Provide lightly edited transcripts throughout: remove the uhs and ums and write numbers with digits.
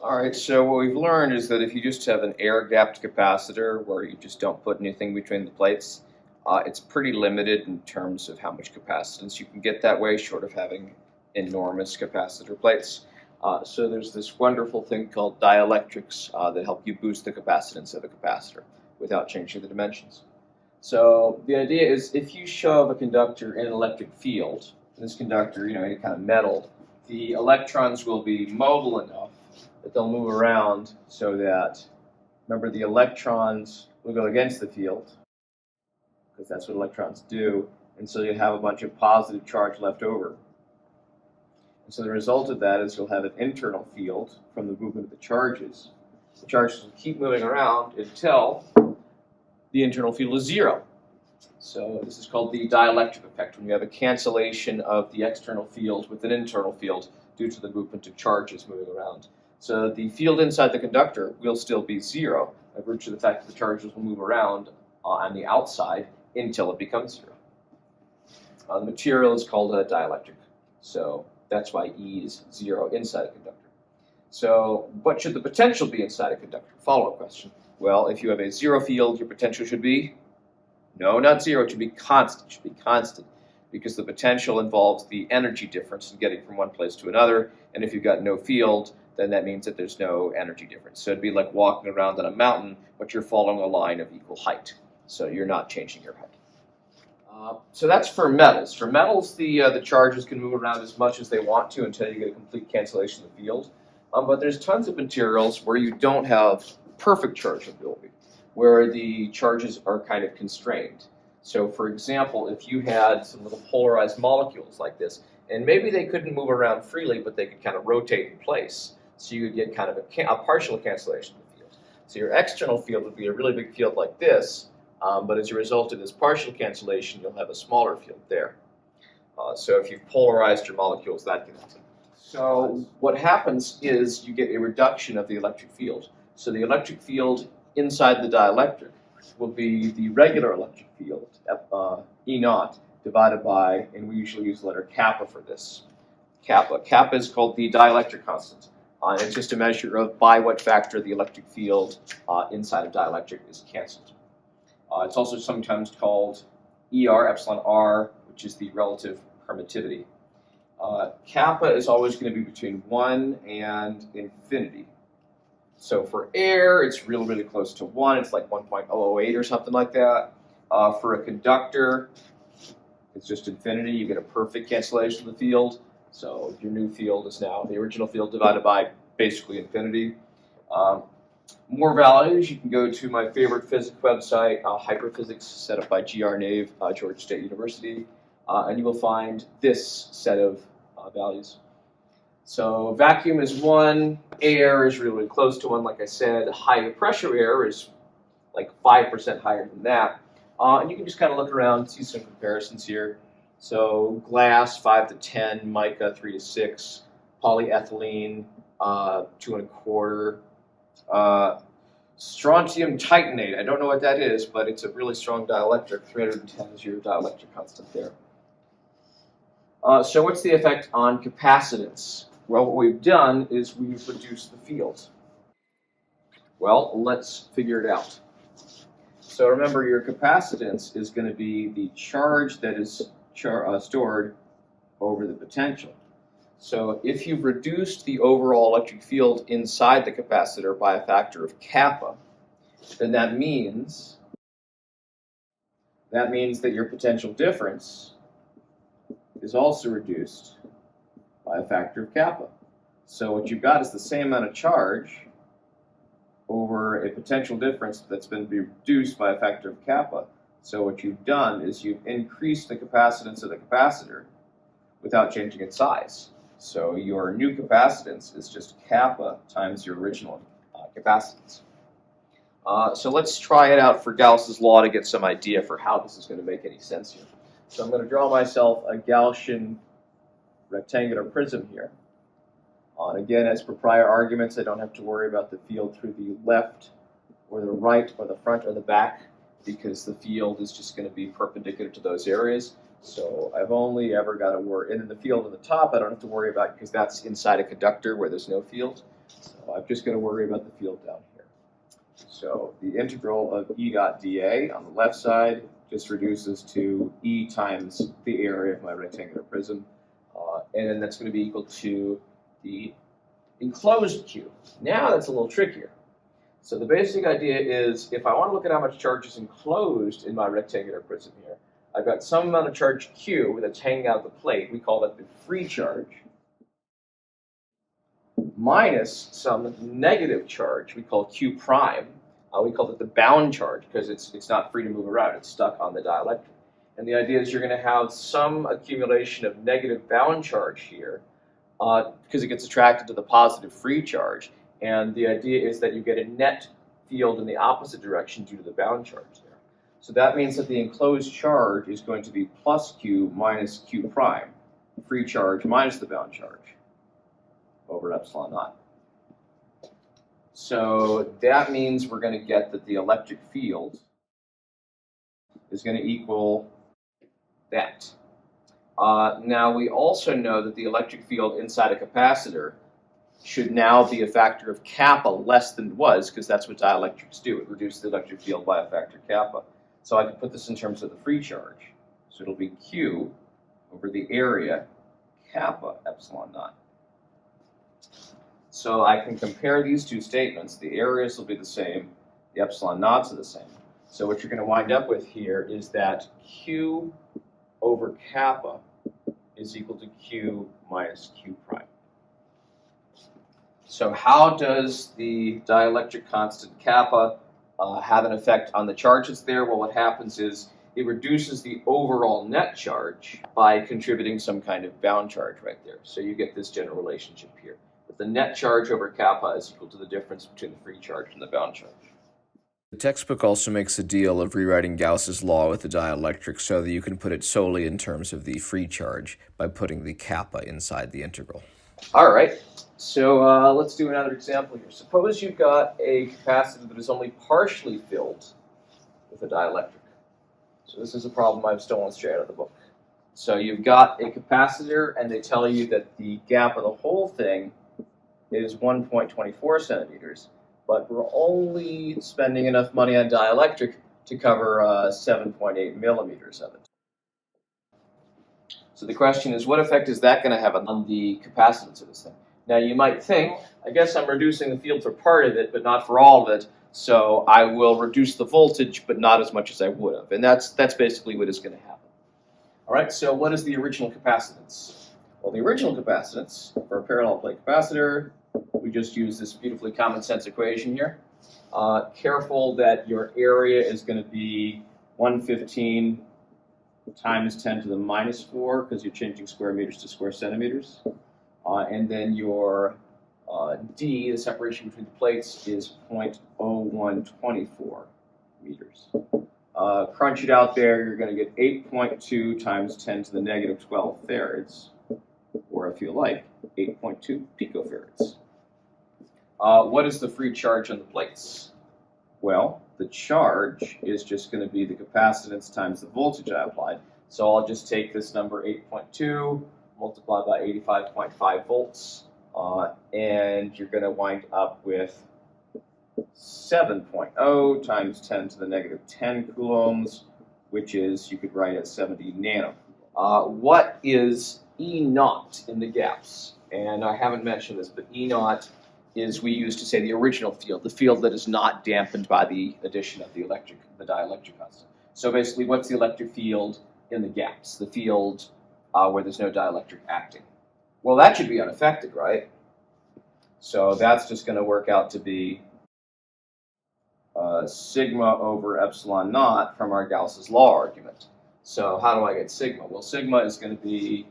All right, so what we've learned is that if you just have an air-gapped capacitor where you just don't put anything between the plates, it's pretty limited in terms of how much capacitance you can get that way, short of having enormous capacitor plates. So there's this wonderful thing called dielectrics that help you boost the capacitance of a capacitor without changing the dimensions. So the idea is if you shove a conductor in an electric field, this conductor, any kind of metal, the electrons will be mobile enough that they'll move around so that, remember, the electrons will go against the field, because that's what electrons do, and so you have a bunch of positive charge left over. And so the result of that is you'll have an internal field from the movement of the charges. The charges will keep moving around until the internal field is zero. So this is called the dielectric effect, when you have a cancellation of the external field with an internal field due to the movement of charges moving around. So the field inside the conductor will still be zero by virtue of the fact that the charges will move around on the outside until it becomes zero. The material is called a dielectric, so that's why E is zero inside a conductor. So what should the potential be inside a conductor? Follow-up question. Well, if you have a zero field, your potential should be? No, not zero. It should be constant. It should be constant because the potential involves the energy difference in getting from one place to another. And if you've got no field, then that means that there's no energy difference. So it'd be like walking around on a mountain, but you're following a line of equal height. So you're not changing your height. So that's for metals. For metals, the charges can move around as much as they want to until you get a complete cancellation of the field. But there's tons of materials where you don't have perfect chargeability, where the charges are kind of constrained. So for example, if you had some little polarized molecules like this, and maybe they couldn't move around freely, but they could kind of rotate in place, so you would get kind of a partial cancellation of the field. So your external field would be a really big field like this, but as a result of this partial cancellation, you'll have a smaller field there. So if you've polarized your molecules, that can happen. So what happens is you get a reduction of the electric field. So the electric field inside the dielectric will be the regular electric field, E naught, divided by, and we usually use the letter kappa for this. Kappa is called the dielectric constant. It's just a measure of by what factor the electric field inside a dielectric is canceled. It's also sometimes called ER, epsilon R, which is the relative permittivity. Kappa is always going to be between 1 and infinity. So for air, it's really, really close to 1. It's like 1.008 or something like that. For a conductor, it's just infinity. You get a perfect cancellation of the field. So your new field is now the original field divided by basically infinity. More values, you can go to my favorite physics website, Hyperphysics, set up by G.R. Nave, Georgia State University, and you will find this set of values. So vacuum is 1, air is really, really close to 1, like I said. High pressure air is like 5% higher than that. And you can just kind of look around and see some comparisons here. So glass, 5 to 10, mica, 3 to 6, polyethylene, 2 1/4. Strontium titanate, I don't know what that is, but it's a really strong dielectric. 310 is your dielectric constant there. So what's the effect on capacitance? Well, what we've done is we've reduced the field. Well, let's figure it out. So remember, your capacitance is going to be the charge that is stored over the potential. So if you've reduced the overall electric field inside the capacitor by a factor of kappa, then that means that your potential difference is also reduced by a factor of kappa. So what you've got is the same amount of charge over a potential difference that's been reduced by a factor of kappa. So what you've done is you've increased the capacitance of the capacitor without changing its size. So your new capacitance is just kappa times your original capacitance. So let's try it out for Gauss's law to get some idea for how this is going to make any sense here. So I'm going to draw myself a Gaussian rectangular prism here. And again, as per prior arguments, I don't have to worry about the field through the left or the right or the front or the back because the field is just going to be perpendicular to those areas. So I've only ever got to worry, and then the field on the top I don't have to worry about because that's inside a conductor where there's no field. So I've just got to worry about the field down here. So the integral of E dot dA on the left side just reduces to E times the area of my rectangular prism. And then that's going to be equal to the enclosed Q. Now that's a little trickier. So the basic idea is if I want to look at how much charge is enclosed in my rectangular prism here, I've got some amount of charge Q that's hanging out of the plate. We call that the free charge. Minus some negative charge we call Q prime. We call it the bound charge because it's not free to move around. It's stuck on the dielectric. And the idea is you're going to have some accumulation of negative bound charge here because it gets attracted to the positive free charge. And the idea is that you get a net field in the opposite direction due to the bound charge there. So that means that the enclosed charge is going to be plus Q minus Q prime, free charge minus the bound charge, over epsilon naught. So that means we're going to get that the electric field is going to equal that. Now we also know that the electric field inside a capacitor should now be a factor of kappa less than it was, because that's what dielectrics do. It reduces the electric field by a factor of kappa. So I can put this in terms of the free charge. So it'll be Q over the area kappa epsilon naught. So I can compare these two statements. The areas will be the same. The epsilon naughts are the same. So what you're going to wind up with here is that Q over kappa is equal to Q minus Q prime. So how does the dielectric constant kappa have an effect on the charges there? Well, what happens is it reduces the overall net charge by contributing some kind of bound charge right there. So you get this general relationship here. But the net charge over kappa is equal to the difference between the free charge and the bound charge. The textbook also makes a deal of rewriting Gauss's law with the dielectric so that you can put it solely in terms of the free charge by putting the kappa inside the integral. All right, so let's do another example here. Suppose you've got a capacitor that is only partially filled with a dielectric. So this is a problem I've stolen straight out of the book. So you've got a capacitor, and they tell you that the gap of the whole thing is 1.24 centimeters, but we're only spending enough money on dielectric to cover 7.8 millimeters of it. So the question is, what effect is that going to have on the capacitance of this thing? Now you might think, I guess I'm reducing the field for part of it, but not for all of it, so I will reduce the voltage, but not as much as I would have. And that's basically what is going to happen. All right, so what is the original capacitance? Well, the original capacitance for a parallel plate capacitor, we just use this beautifully common sense equation here. Careful that your area is going to be 115 times 10 to the minus 4, because you're changing square meters to square centimeters. And then your D, the separation between the plates, is 0.0124 meters. Crunch it out there, you're going to get 8.2 times 10 to the negative 12 farads, or if you like, 8.2 picofarads. What is the free charge on the plates? Well, the charge is just going to be the capacitance times the voltage I applied. So I'll just take this number 8.2, multiply by 85.5 volts, and you're going to wind up with 7.0 times 10 to the negative 10 coulombs, which is, you could write as 70 nano. What is E naught in the gaps? And I haven't mentioned this, but E naught is, we use to say, the original field, the field that is not dampened by the addition of the dielectric constant. So basically, what's the electric field in the gaps, the field where there's no dielectric acting? Well, that should be unaffected, right? So that's just going to work out to be sigma over epsilon naught from our Gauss's law argument. So how do I get sigma? Well, sigma is going to be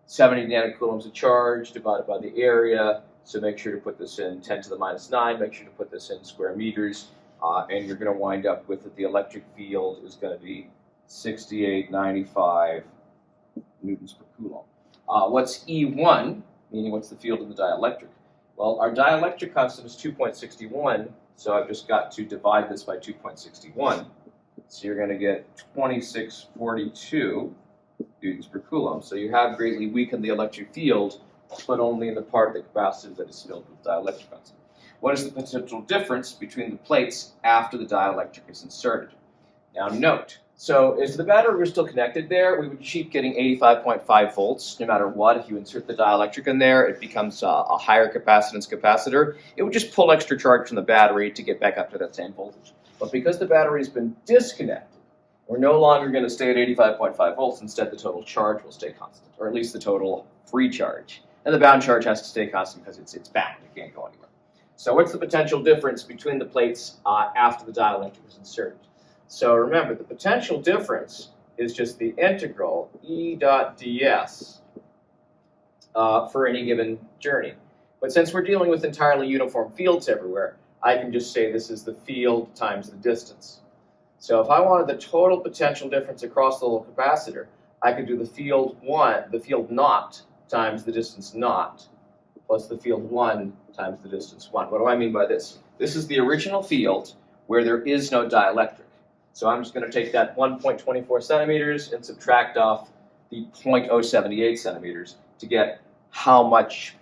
70 nanocoulombs of charge divided by the area. So make sure to put this in 10 to the minus 9. Make sure to put this in square meters. And you're going to wind up with that the electric field is going to be 6895 newtons per coulomb. What's E1, meaning what's the field in the dielectric? Well, our dielectric constant is 2.61, so I've just got to divide this by 2.61. So you're going to get 2642 newtons per coulomb. So you have greatly weakened the electric field, but only in the part of the capacitor that is filled with dielectric constant. what is the potential difference between the plates after the dielectric is inserted? Now note, so if the battery were still connected there, we would keep getting 85.5 volts no matter what. If you insert the dielectric in there, it becomes a higher capacitance capacitor. It would just pull extra charge from the battery to get back up to that same voltage. But because the battery has been disconnected, we're no longer going to stay at 85.5 volts. Instead, the total charge will stay constant, or at least the total free charge. And the bound charge has to stay constant because it's bound. It can't go anywhere. So what's the potential difference between the plates after the dielectric is inserted? So remember, the potential difference is just the integral E dot ds for any given journey. But since we're dealing with entirely uniform fields everywhere, I can just say this is the field times the distance. So if I wanted the total potential difference across the whole capacitor, I could do the field naught times the distance naught, plus the field 1 times the distance 1. What do I mean by this? This is the original field where there is no dielectric. So I'm just going to take that 1.24 centimeters and subtract off the 0.078 centimeters to get how much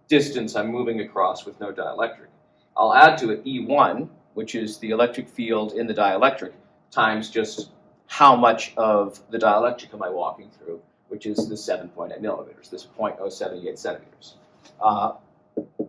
distance I'm moving across with no dielectric. I'll add to it E1, which is the electric field in the dielectric, times just how much of the dielectric am I walking through, which is the 7.8 millimeters, this 0.078 centimeters.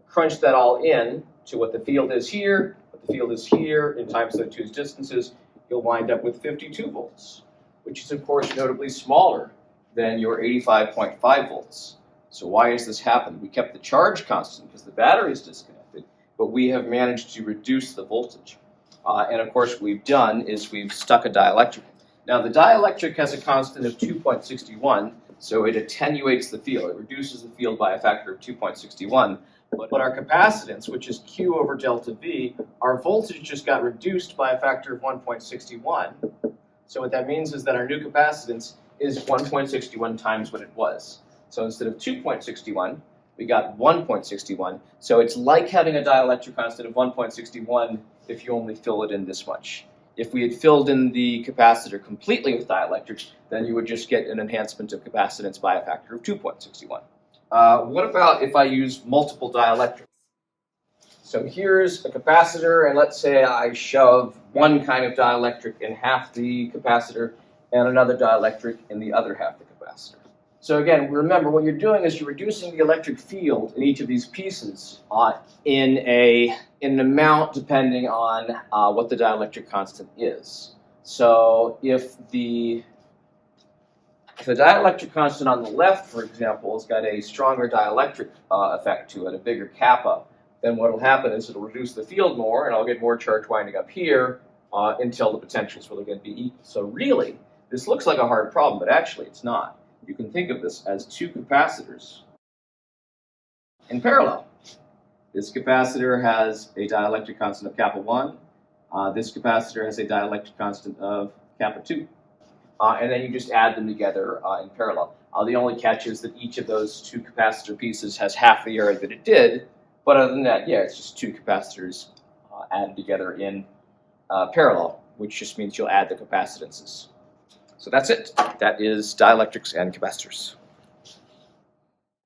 Crunch that all in to what the field is here, the field is here, and times the two distances, you'll wind up with 52 volts, which is, of course, notably smaller than your 85.5 volts. So why has this happened? We kept the charge constant because the battery is disconnected, but we have managed to reduce the voltage. And, of course, what we've done is we've stuck a dielectric. Now, the dielectric has a constant of 2.61, so it attenuates the field. It reduces the field by a factor of 2.61. But our capacitance, which is Q over delta V, our voltage just got reduced by a factor of 1.61. So what that means is that our new capacitance is 1.61 times what it was. So instead of 2.61, we got 1.61. So it's like having a dielectric constant of 1.61 if you only fill it in this much. If we had filled in the capacitor completely with dielectric, then you would just get an enhancement of capacitance by a factor of 2.61. What about if I use multiple dielectrics? So here's a capacitor, and let's say I shove one kind of dielectric in half the capacitor and another dielectric in the other half the capacitor. So again, remember what you're doing is you're reducing the electric field in each of these pieces in an amount depending on what the dielectric constant is. So if the dielectric constant on the left, for example, has got a stronger dielectric effect to it, a bigger kappa, then what will happen is it'll reduce the field more, and I'll get more charge winding up here until the potentials really going to be equal. So really, this looks like a hard problem, but actually it's not. You can think of this as two capacitors in parallel. This capacitor has a dielectric constant of kappa 1. This capacitor has a dielectric constant of kappa 2. And then you just add them together in parallel. The only catch is that each of those two capacitor pieces has half the area that it did, but other than that, yeah, it's just two capacitors added together in parallel, which just means you'll add the capacitances. So that's it. That is dielectrics and capacitors.